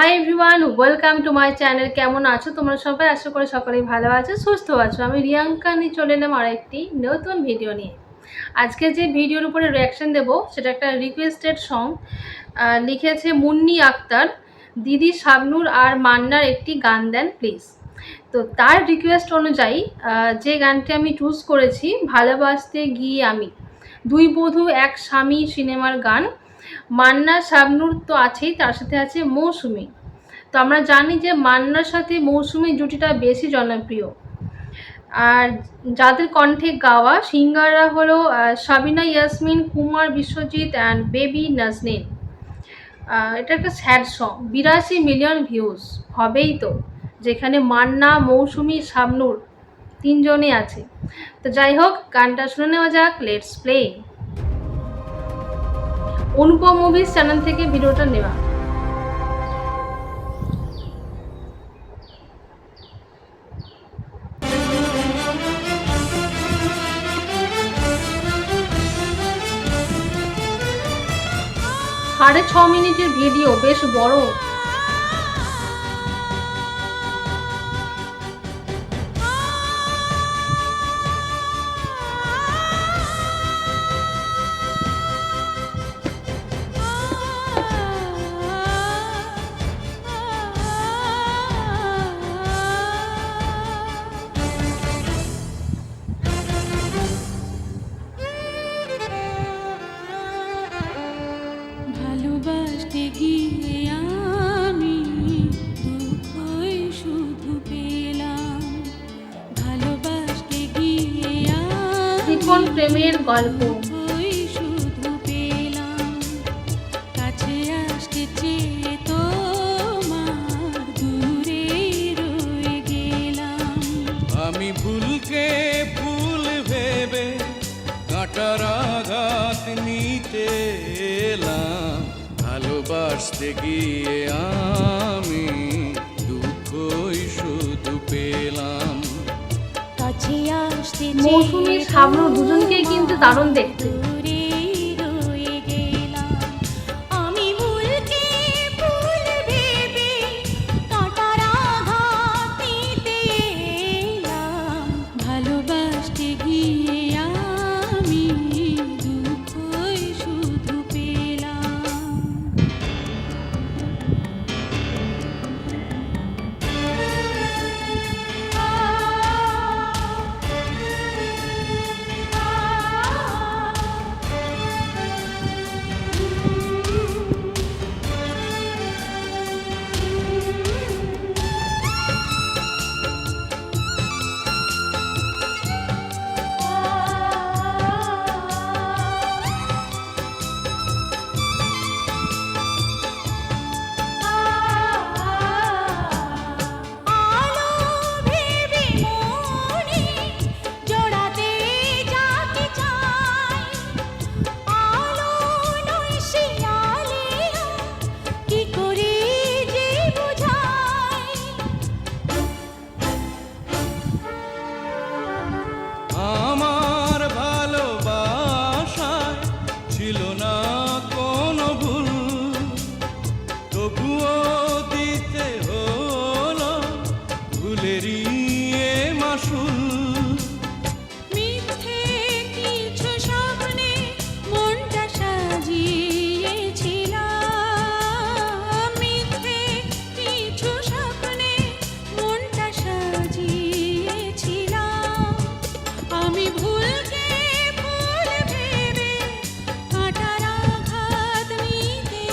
Hi everyone, welcome to my channel. কেমন আছো তোমরা সবাই? আশা করি সকলেই ভালো আছো, সুস্থ আছো। আমি রিয়াঙ্কা নিয়ে চলে এলাম আর একটি নতুন ভিডিও নিয়ে। আজকে যে ভিডিওর উপরে রিয়াকশন দেব সেটা একটা রিকোয়েস্টেড সং। লিখেছে মুন্নি আক্তার, দিদি শাবনূর আর মান্নার একটি গান দেন প্লিজ। তো তার রিকোয়েস্ট অনুযায়ী যে গানটি আমি চুজ করেছি, ভালোবাসতে গিয়ে আমি, দুই বধূ এক স্বামী সিনেমার গান। মান্না শাবনূর তো আছেই, তার সাথে আছে মৌসুমী। তো আমরা জানি যে মান্নার সাথে মৌসুমী জুটিটা বেশি জনপ্রিয়। আর যাদের কণ্ঠে গাওয়া সিঙ্গাররা হলো সাবিনা ইয়াসমিন, কুমার বিশ্বজিৎ অ্যান্ড বেবি নাজনীন। এটা একটা স্যাড সং, 82 মিলিয়ন ভিউজ হবেই তো, যেখানে মান্না, মৌসুমী, শাবনূর তিনজনই আছে। তো যাই হোক, গানটা শুনে নেওয়া যাক। Let's play. Anupam movies channel থেকে ভিডিওটা নেওয়া। সাড়ে 6 মিনিটের ভিডিও, বেশ বড়। ভালোবাসতে গিয়ে আমি দুঃখই শুধু পেলাম। ভালোবাসতে গিয়ে জীবন প্রেমের গল্প। দুঃখই শুধু পেলাম। কাছে আসতে চেয়ে তোমার দূরে রয়ে গেলাম। আমি ভুলকে ভুল ভেবে কাঁটার আঘাত নিতে এলাম। ভালোবাসতে গিয়ে আমি দুঃখই শুধু পেলাম। কাছে আসতে মৌসুমী, শাবনূর দুজনকেই কিন্তু দারুণ দেখতে। দূরে রয়ে গেলাম। আমি ভুলকে ভুল ভেবে কাঁটার আঘাত নিতে এলাম। ভালোবাসতে গিয়ে আমি দুঃখই শুধু পেলাম। আলো ভেবে মনে জড়াতে যাকে চাই, আলো নয় সে আলেয়া, কি করে যে বোঝাই। আমার ভালোবাসায় ছিল না কোনো ভুল, তবুও দিতে হলো ভুলেরই এ মাসুল। মিথ্যে কিছু স্বপ্নে মনটা সাজিয়েছিলাম। মিথ্যে কিছু স্বপ্নে মনটা সাজিয়েছিলাম। আমি ভুলকে ভুল ভেবে কাঁটার আঘাত নিতে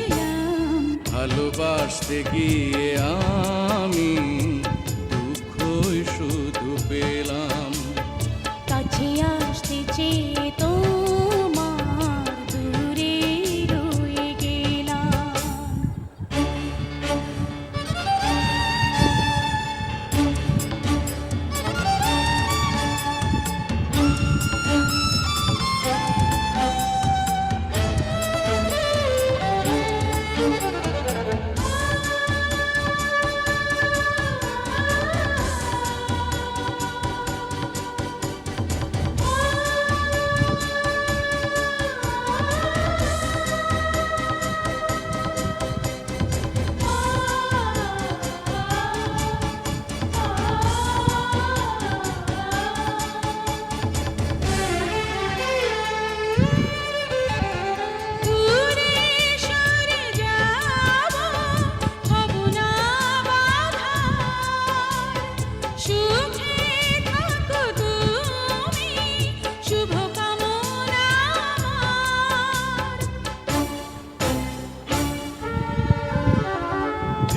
এলাম। ভালোবাসতে গিয়ে আমি দুঃখই শুধু পেলাম। কাছে আসতে চেয়ে তোমার দূরে রয়ে গেলাম।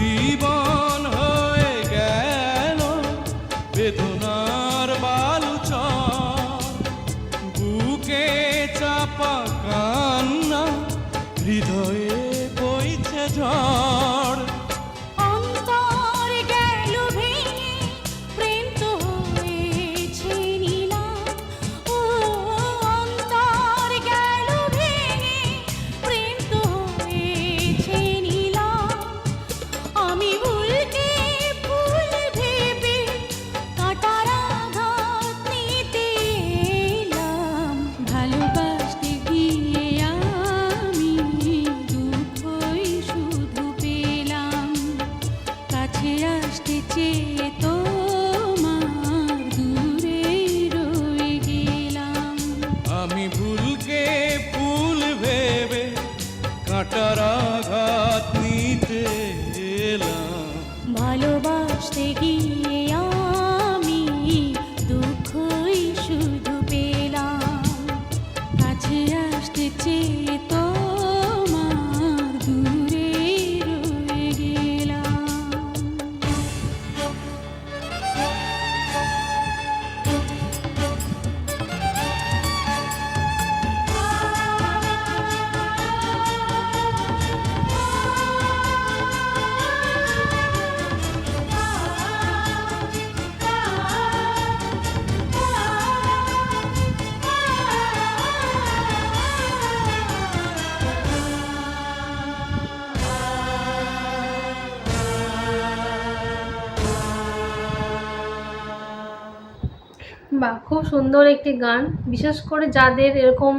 জীবন হয়ে গেল বেদনার বালুচর, বুকে চাপা কান্না, হৃদয়ে বইছে ঝড়। অন্তর গেল ভেঙে, প্রেম তো হয়েছে নিলাম। ও অন্তর গেল ভেঙে, প্রেম তো হয়েছে নিলাম। আমি ভুলকে ভুল ভেবে কাঁটার আঘাত নিতে এলাম। ভালোবাসতে গিয়ে আমি দুঃখই শুধু পেলাম। কাছে আসতে চেয়ে তোমার দূরে রয়ে গেলাম। আমি ভুলকে ফুল ভেবে কাঁটার আঘাত নিতে এলাম। ভালোবাসতে গিয়ে আমি দুঃখই শুধু পেলাম। কাছে আসতে চেয়ে তোমার দূরে রয়ে গেলাম। বাহ, খুব সুন্দর একটি গান। বিশেষ করে যাদের এরকম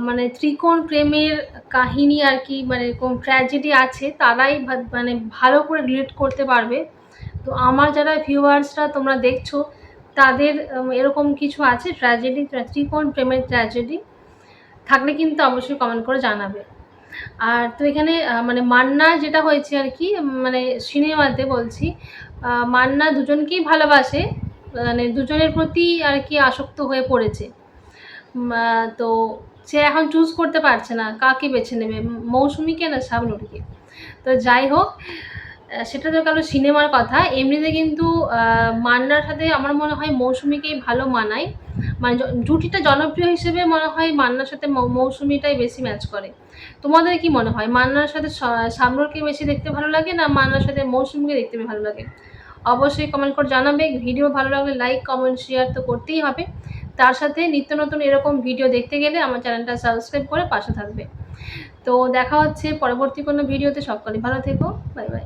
মানে ত্রিকোণ প্রেমের কাহিনী আর কি, মানে এরকম ট্র্যাজেডি আছে, তারাই মানে ভালো করে রিলেট করতে পারবে। তো আমার যারা ভিউয়ার্সরা তোমরা দেখছো, তাদের এরকম কিছু আছে ট্র্যাজেডি, ত্রিকোণ প্রেমের ট্র্যাজেডি থাকলে কিন্তু অবশ্যই কমেন্ট করে জানাবে। আর তো এখানে মানে মান্না যেটা হয়েছে আর কি, মানে সিনেমাতে বলছি, মান্না দুজনকেই ভালোবাসে, মানে দুজনের প্রতি আর কি আসক্ত হয়ে পড়েছে। তো সে এখন চুজ করতে পারছে না কাকে বেছে নেবে, মৌসুমীকে না শাবনূরকে। তো যাই হোক, সেটা তো গেল সিনেমার কথা। এমনিতে কিন্তু মান্নার সাথে আমার মনে হয় মৌসুমীকেই ভালো মানায়, মানে জুটিটা জনপ্রিয় হিসেবে মনে হয় মান্নার সাথে মৌসুমীটাই বেশি ম্যাচ করে। তোমাদের কি মনে হয়, মান্নার সাথে শাবনূরকে বেশি দেখতে ভালো লাগে না মান্নার সাথে মৌসুমীকে দেখতে ভালো লাগে? অবশ্যই কমেন্ট করে জানাবে। ভিডিও ভালো লাগলে লাইক, কমেন্ট, শেয়ার তো করতেই হবে। তার সাথে নিত্য নতুন এরকম ভিডিও দেখতে গেলে আমার চ্যানেলটা সাবস্ক্রাইব করে পাশে থাকবে। তো দেখা হচ্ছে পরবর্তী কোনো ভিডিওতে। সকলে ভালো থেকো, বাই বাই।